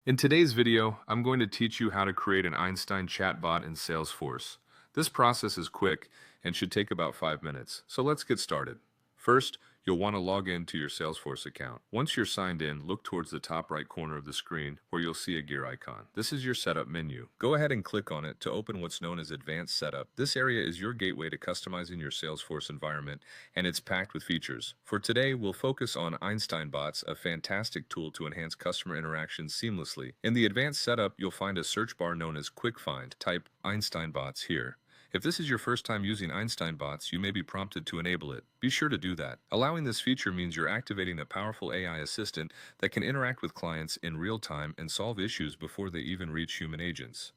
In today's video, I'm going to teach you how to create an Einstein chatbot in Salesforce. This process is quick and should take about 5 minutes, so let's get started. First, you'll want to log in to your Salesforce account. Once you're signed in, look towards the top right corner of the screen where you'll see a gear icon. This is your setup menu. Go ahead and click on it to open what's known as Advanced Setup. This area is your gateway to customizing your Salesforce environment, and it's packed with features. For today, we'll focus on Einstein Bots, a fantastic tool to enhance customer interactions seamlessly. In the Advanced Setup, you'll find a search bar known as Quick Find. Type Einstein Bots here. If this is your first time using Einstein bots, you may be prompted to enable it. Be sure to do that. Allowing this feature means you're activating a powerful AI assistant that can interact with clients in real time and solve issues before they even reach human agents.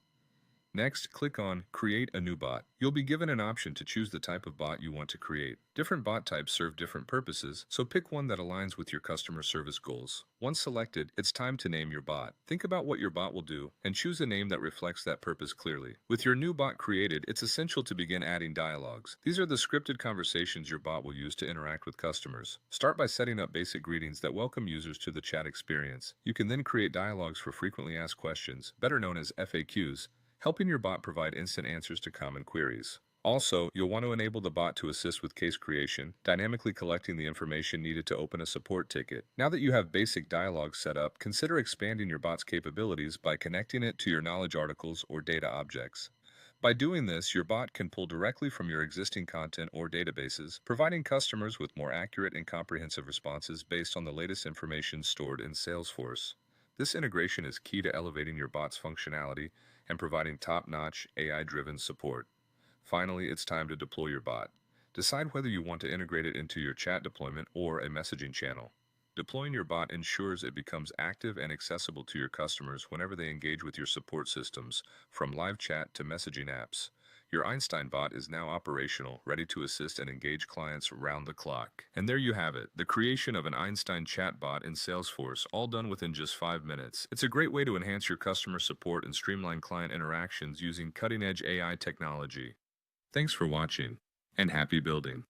Next, click on Create a new bot. You'll be given an option to choose the type of bot you want to create. Different bot types serve different purposes, so pick one that aligns with your customer service goals. Once selected, it's time to name your bot. Think about what your bot will do and choose a name that reflects that purpose clearly. With your new bot created, it's essential to begin adding dialogues. These are the scripted conversations your bot will use to interact with customers. Start by setting up basic greetings that welcome users to the chat experience. You can then create dialogues for frequently asked questions, better known as FAQs, helping your bot provide instant answers to common queries. Also, you'll want to enable the bot to assist with case creation, dynamically collecting the information needed to open a support ticket. Now that you have basic dialogue set up, consider expanding your bot's capabilities by connecting it to your knowledge articles or data objects. By doing this, your bot can pull directly from your existing content or databases, providing customers with more accurate and comprehensive responses based on the latest information stored in Salesforce. This integration is key to elevating your bot's functionality and providing top-notch AI-driven support. Finally, it's time to deploy your bot. Decide whether you want to integrate it into your chat deployment or a messaging channel. Deploying your bot ensures it becomes active and accessible to your customers whenever they engage with your support systems, from live chat to messaging apps. Your Einstein bot is now operational, ready to assist and engage clients round the clock. And there you have it, the creation of an Einstein chatbot in Salesforce, all done within just 5 minutes. It's a great way to enhance your customer support and streamline client interactions using cutting-edge AI technology. Thanks for watching, and happy building.